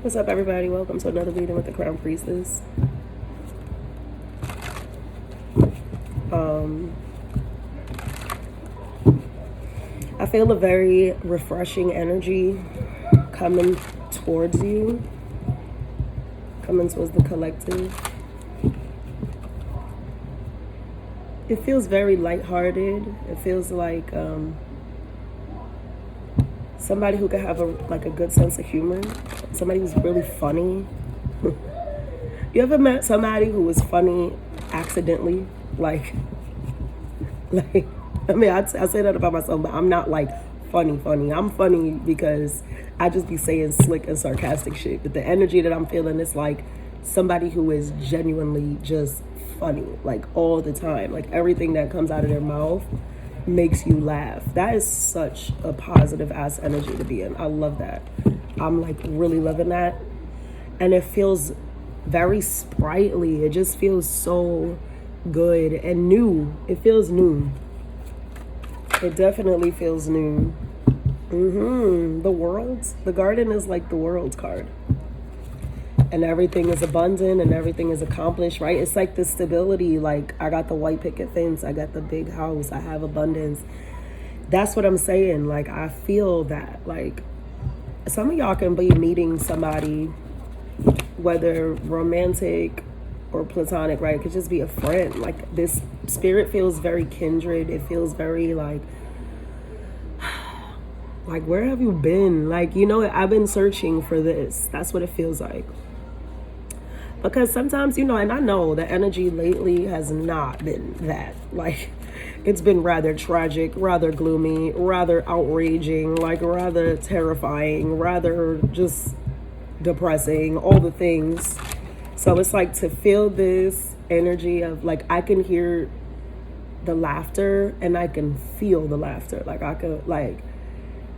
What's up, everybody? Welcome to another reading with the Crown Priestess. I feel a very refreshing energy coming towards you, coming towards the collective. It feels very lighthearted. It feels like somebody who could have a good sense of humor, somebody who's really funny. You ever met somebody who was funny accidentally? I mean, I say that about myself, but I'm not like funny. I'm funny because I just be saying slick and sarcastic shit. But the energy that I'm feeling is like somebody who is genuinely just funny, like all the time. Like everything that comes out of their mouth makes you laugh. That is such a positive ass energy to be in. I love that. I'm like really loving that. And it feels very sprightly. It just feels so good and new. It feels new. It definitely feels new. The world, the garden is like the world card. And everything is abundant and everything is accomplished, right? It's like the stability. Like I got the white picket fence, I got the big house, I have abundance. That's what I'm saying. Like I feel that. Like some of y'all can be meeting somebody, whether romantic or platonic, right? It could just be a friend. Like this spirit feels very kindred. It feels very like where have you been? Like, you know, I've been searching for this. That's what it feels like. Because sometimes, you know, and I know the energy lately has not been that. Like, it's been rather tragic, rather gloomy, rather outraging, like rather terrifying, rather just depressing, all the things. So it's like to feel this energy of like, I can hear the laughter and I can feel the laughter. Like I could like,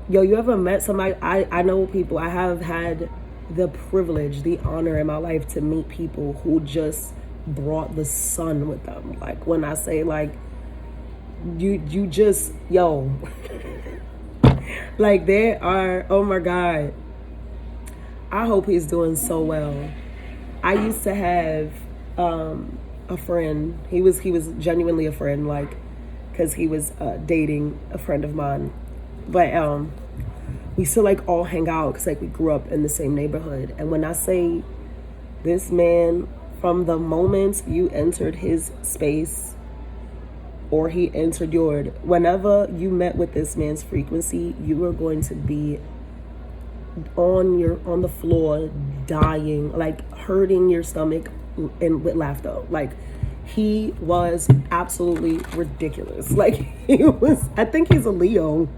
yo, you ever met somebody? I know people, I have had the privilege, the honor in my life to meet people who just brought the sun with them. Like when I say like, you just, yo, like they are, oh my God. I hope he's doing so well. I used to have a friend. He was genuinely a friend, like, because he was dating a friend of mine. But we still like all hang out because like we grew up in the same neighborhood. And when I say this man, from the moment you entered his space or he entered yours, whenever you met with this man's frequency, you were going to be on the floor dying, like hurting your stomach and with laughter. Like he was absolutely ridiculous. Like he was, I think he's a Leo.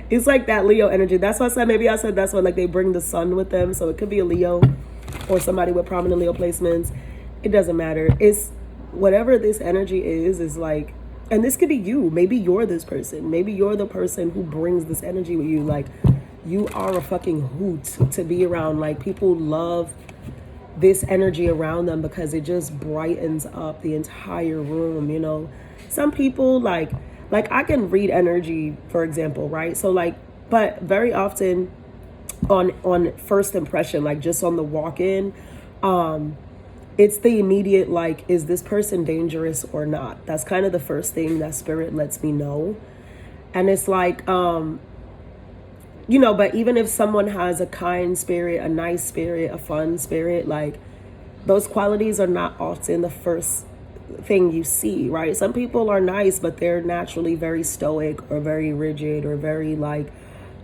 It's like that Leo energy. That's why I said that's why like they bring the sun with them. So it could be a Leo or somebody with prominent Leo placements. It doesn't matter. It's whatever this energy is like, and this could be you. Maybe you're this person. Maybe you're the person who brings this energy with you. Like you are a fucking hoot to be around. Like people love this energy around them because it just brightens up the entire room, you know. Some people like I can read energy, for example, right? So like, but very often on first impression, like just on the walk-in, it's the immediate like, is this person dangerous or not? That's kind of the first thing that spirit lets me know. And it's like you know, but even if someone has a kind spirit, a nice spirit, a fun spirit, like those qualities are not often the first thing you see, right? Some people are nice, but they're naturally very stoic or very rigid or very like,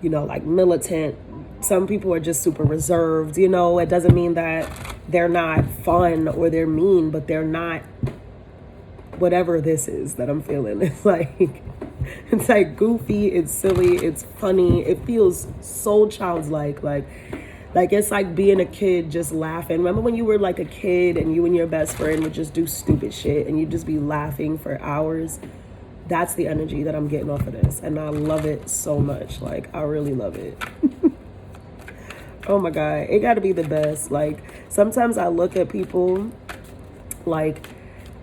you know, like militant. Some people are just super reserved, you know. It doesn't mean that they're not fun or they're mean, but they're not whatever this is that I'm feeling. It's like goofy, it's silly, it's funny. It feels so childlike, like it's like being a kid just laughing. Remember when you were like a kid and you and your best friend would just do stupid shit and you'd just be laughing for hours? That's the energy that I'm getting off of this. And I love it so much. Like, I really love it. Oh my God, it gotta be the best. Like, sometimes I look at people like,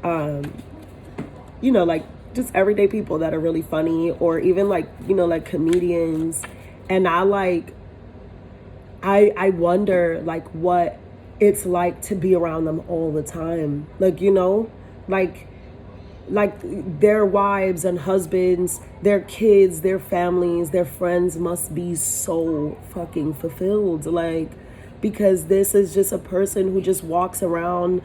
you know, like just everyday people that are really funny, or even like, you know, like comedians. And I I wonder like what it's like to be around them all the time. Like, you know, like their wives and husbands, their kids, their families, their friends must be so fucking fulfilled. Like, because this is just a person who just walks around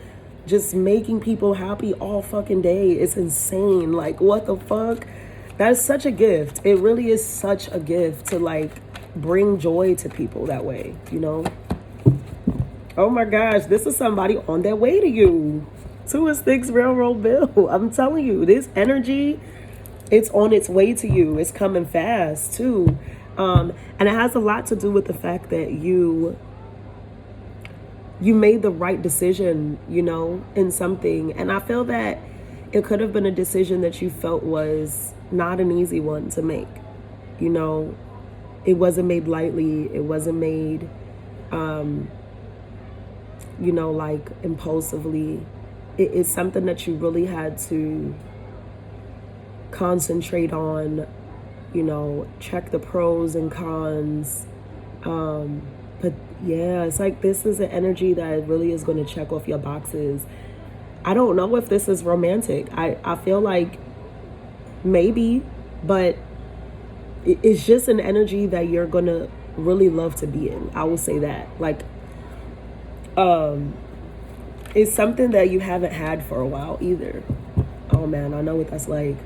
just making people happy all fucking day. It's insane. Like, what the fuck? That's such a gift. It really is such a gift to like bring joy to people that way, you know? Oh my gosh, this is somebody on their way to you. 2 of Sticks Railroad Bill. I'm telling you, this energy, it's on its way to you. It's coming fast too. And it has a lot to do with the fact that you made the right decision, you know, in something. And I feel that it could have been a decision that you felt was not an easy one to make. You know, it wasn't made lightly. It wasn't made, you know, like impulsively. It's something that you really had to concentrate on, you know, check the pros and cons. But yeah, it's like this is an energy that really is going to check off your boxes. I don't know if this is romantic. I feel like maybe, but it's just an energy that you're going to really love to be in. I will say that. Like, it's something that you haven't had for a while either. Oh man, I know what that's like.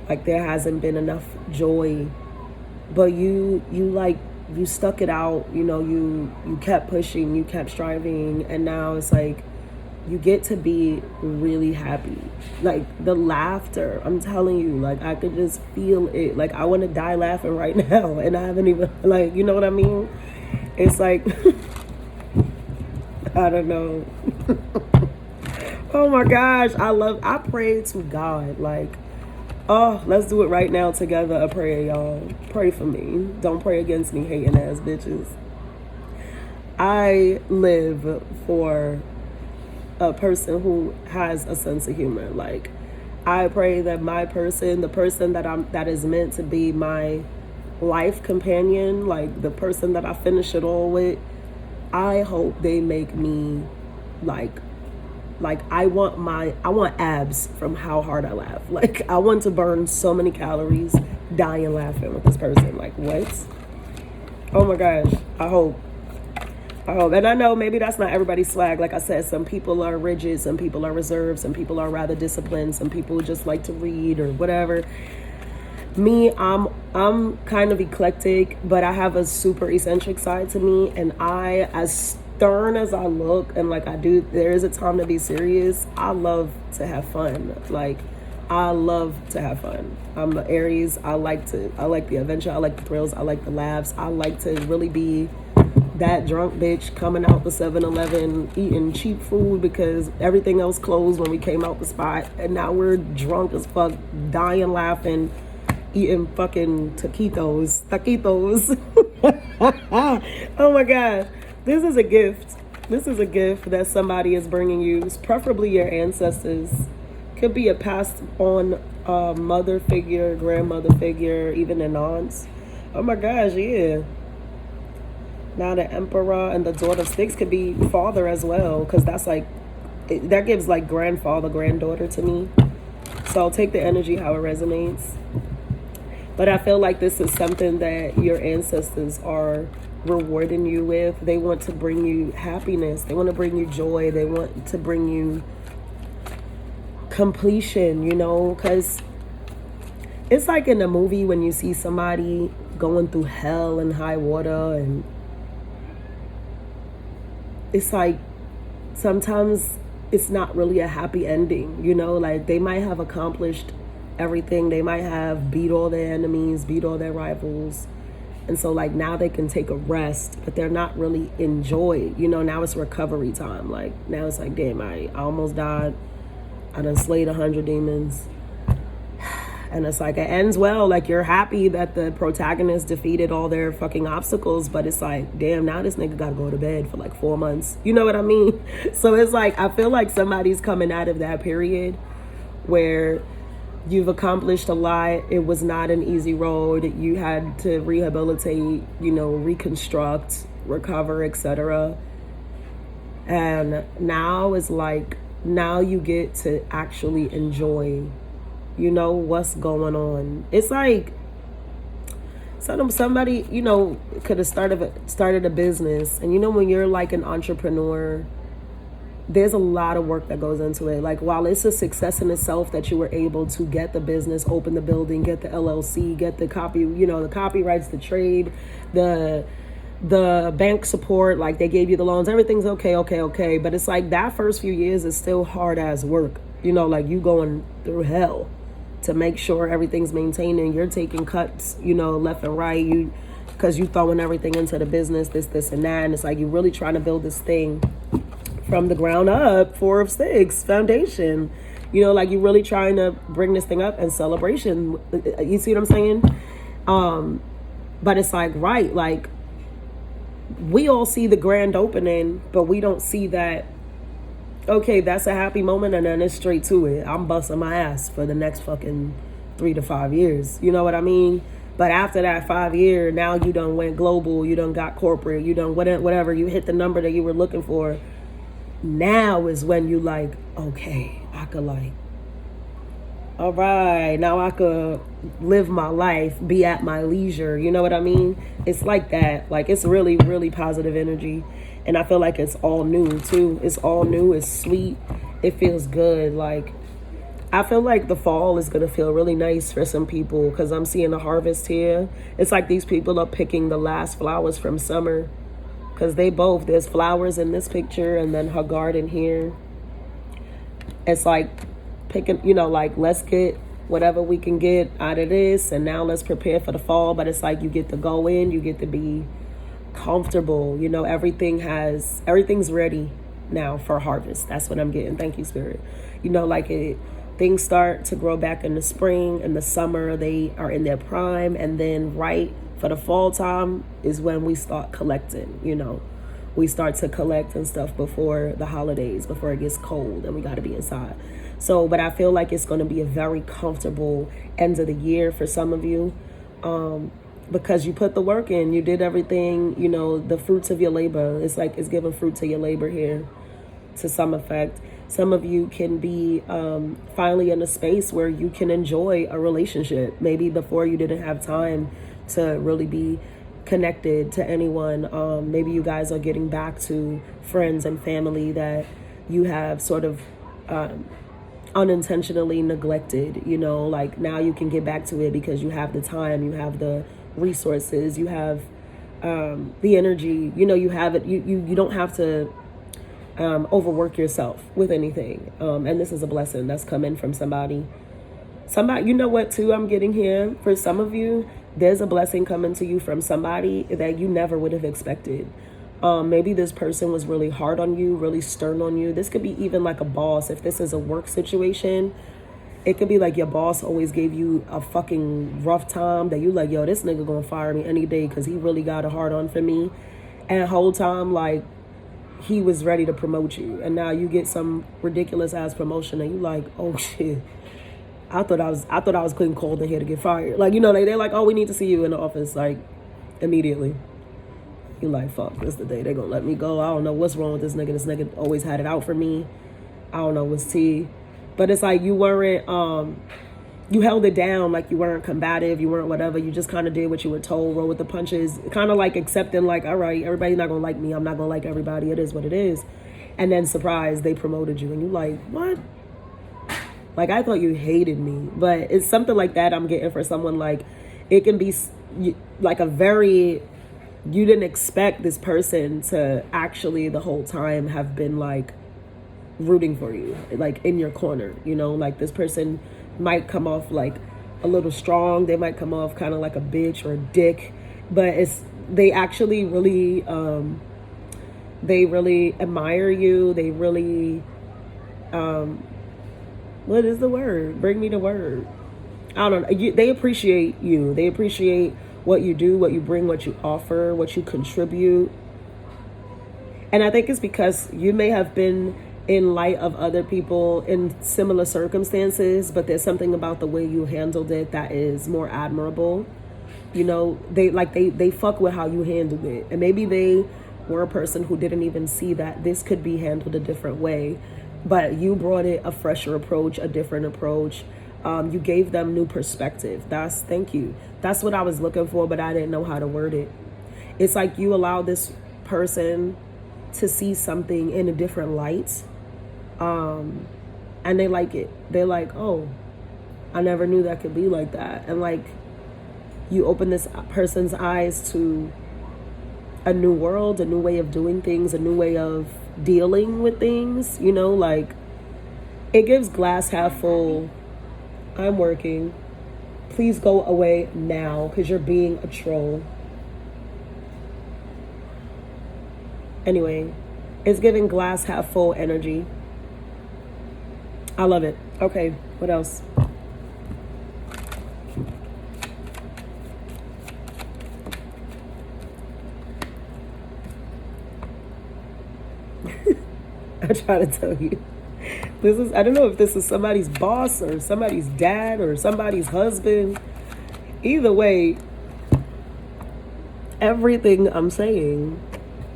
Like there hasn't been enough joy, but you stuck it out, you know, you kept pushing, you kept striving, and now it's like you get to be really happy. Like the laughter, I'm telling you, like I could just feel it. Like I want to die laughing right now, and I haven't even, like, you know what I mean? It's like I don't know. Oh my gosh, I pray to God, like, oh, let's do it right now together, a prayer, y'all. Pray for me. Don't pray against me, hating ass bitches. I live for a person who has a sense of humor. Like, I pray that my person, the person that is meant to be my life companion, like the person that I finish it all with, I hope they make me like I want abs from how hard I laugh. Like I want to burn so many calories dying laughing with this person. Like what? Oh my gosh. I hope. And I know maybe that's not everybody's swag. Like I said, some people are rigid, some people are reserved, some people are rather disciplined, some people just like to read or whatever. Me, I'm kind of eclectic, but I have a super eccentric side to me, and as stern as I look and like I do, there is a time to be serious. I love to have fun. Like I love to have fun. I'm an Aries. I like the adventure. I like the thrills. I like the laughs. I like to really be that drunk bitch coming out the 7-Eleven eating cheap food because everything else closed when we came out the spot, and now we're drunk as fuck, dying laughing, eating fucking taquitos. Oh my god. This is a gift. This is a gift that somebody is bringing you. It's preferably your ancestors. Could be a passed on mother figure, grandmother figure, even an aunts. Oh my gosh, yeah. Now the Emperor and the Daughter of Sticks could be father as well, because that's like, that gives like grandfather, granddaughter to me. So I'll take the energy how it resonates. But I feel like this is something that your ancestors are rewarding you with. They want to bring you happiness. They want to bring you joy. They want to bring you completion, you know, because it's like in a movie when you see somebody going through hell and high water, and it's like sometimes it's not really a happy ending, you know, like they might have accomplished everything. They might have beat all their enemies, beat all their rivals. And so like now they can take a rest, but they're not really in joy. You know, now it's recovery time. Like now it's like, damn, I almost died. I done slayed 100 demons. And it's like, it ends well. Like you're happy that the protagonist defeated all their fucking obstacles, but it's like, damn, now this nigga gotta go to bed for like 4 months. You know what I mean? So it's like, I feel like somebody's coming out of that period where you've accomplished a lot. It was not an easy road. You had to rehabilitate, you know, reconstruct, recover, etc. And now is like, now you get to actually enjoy, you know, what's going on. It's like somebody, you know, could have started a business, and you know, when you're like an entrepreneur, there's a lot of work that goes into it. Like, while it's a success in itself that you were able to get the business, open the building, get the LLC, get the copy, you know, the copyrights, the trade, the bank support, like they gave you the loans, everything's okay. But it's like that first few years is still hard as work. You know, like you going through hell to make sure everything's maintained, and you're taking cuts, you know, left and right, because you throwing everything into the business, this and that. And it's like, you're really trying to build this thing from the ground up, 4 of 6 foundation, you know, like you're really trying to bring this thing up and celebration. You see what I'm saying? But it's like, right, like we all see the grand opening, but we don't see that, okay, that's a happy moment, and then it's straight to it. I'm busting my ass for the next fucking 3 to 5 years. You know what I mean? But after that 5 year, now you done went global, you done got corporate, you done whatever, you hit the number that you were looking for. Now is when you like, okay, I could like, all right, now I could live my life, be at my leisure. You know what I mean? It's like that. Like, it's really, really positive energy. And I feel like it's all new too. It's all new. It's sweet. It feels good. Like, I feel like the fall is going to feel really nice for some people, because I'm seeing a harvest here. It's like these people are picking the last flowers from summer, because there's flowers in this picture, and then her garden here. It's like picking, you know, like, let's get whatever we can get out of this, and now let's prepare for the fall. But it's like, you get to go in, you get to be comfortable, you know, everything's ready now for harvest. That's what I'm getting. Thank you, Spirit. You know, like things start to grow back in the spring and the summer, they are in their prime, and then right for the fall time is when we start collecting. You know, we start to collect and stuff before the holidays, before it gets cold and we got to be inside. So, but I feel like it's going to be a very comfortable end of the year for some of you, because you put the work in, you did everything, you know, the fruits of your labor. It's like, it's giving fruit to your labor here to some effect. Some of you can be finally in a space where you can enjoy a relationship. Maybe before you didn't have time to really be connected to anyone. Maybe you guys are getting back to friends and family that you have sort of unintentionally neglected, you know, like now you can get back to it because you have the time, you have the resources, you have the energy, you know, you have it, you don't have to overwork yourself with anything. And this is a blessing that's coming from somebody, you know what, too, I'm getting here. For some of you, there's a blessing coming to you from somebody that you never would have expected. Maybe this person was really hard on you, really stern on you. This could be even like a boss. If this is a work situation, it could be like your boss always gave you a fucking rough time that you like, yo, this nigga gonna fire me any day because he really got a hard on for me. And the whole time, like, he was ready to promote you. And now you get some ridiculous ass promotion and you like, oh shit, I thought I was clean cold in here to get fired. Like, you know, they're like, oh, we need to see you in the office, like, immediately. You like, fuck, this is the day they're gonna let me go. I don't know what's wrong with this nigga. This nigga always had it out for me. I don't know what's tea. But it's like you weren't, you held it down, like you weren't combative, you weren't whatever. You just kind of did what you were told, roll with the punches. Kind of like accepting, like, all right, everybody's not gonna like me. I'm not gonna like everybody. It is what it is. And then surprise, they promoted you. And you like, what? Like, I thought you hated me. But it's something like that I'm getting for someone. Like, it can be like a very... You didn't expect this person to actually the whole time have been like rooting for you, like in your corner, you know, like this person might come off like a little strong. They might come off kind of like a bitch or a dick, but they actually really, they really admire you. They really, what is the word? Bring me the word. I don't know. They appreciate you. They appreciate what you do, what you bring, what you offer, what you contribute. And I think it's because you may have been in light of other people in similar circumstances, but there's something about the way you handled it that is more admirable. You know, they fuck with how you handled it. And maybe they were a person who didn't even see that this could be handled a different way, but you brought it a fresher approach, a different approach. You gave them new perspective. Thank you. That's what I was looking for, but I didn't know how to word it. It's like you allow this person to see something in a different light, and they like it. They're like, oh, I never knew that could be like that. And like, you open this person's eyes to a new world, a new way of doing things, a new way of dealing with things, you know, like, it gives glass half full. I'm working. Please go away now because you're being a troll. Anyway, it's giving glass half full energy. I love it. Okay, what else? I try to tell you. I don't know if this is somebody's boss or somebody's dad or somebody's husband. Either way, everything I'm saying,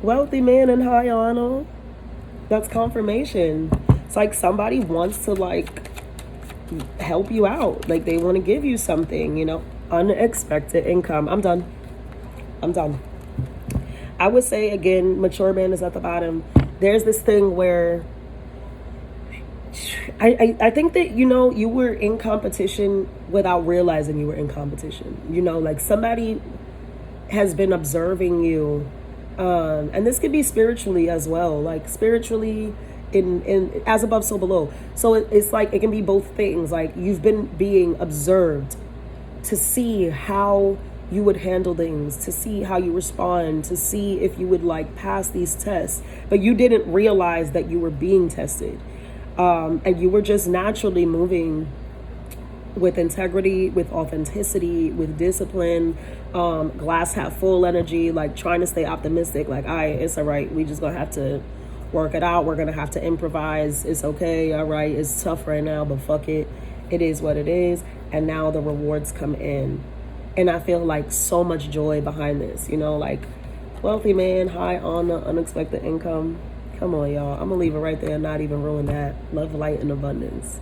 wealthy man in high honor, that's confirmation. It's like somebody wants to like help you out. Like they want to give you something, you know, unexpected income. I'm done. I would say again, mature man is at the bottom. There's this thing where I think that, you know, you were in competition without realizing you were in competition. You know, like somebody has been observing you. And this could be spiritually as well, like spiritually in as above, so below. So it's like, it can be both things. Like you've been being observed to see how you would handle things, to see how you respond, to see if you would like pass these tests, but you didn't realize that you were being tested. And you were just naturally moving with integrity, with authenticity, with discipline, glass half full energy, like trying to stay optimistic, like, all right, it's all right. We just gonna have to work it out. We're gonna have to improvise. It's okay. All right. It's tough right now, but fuck it. It is what it is. And now the rewards come in. And I feel like so much joy behind this, you know, like wealthy man, high honor, unexpected income. Come on, y'all. I'm gonna leave it right there and not even ruin that. Love, light, and abundance.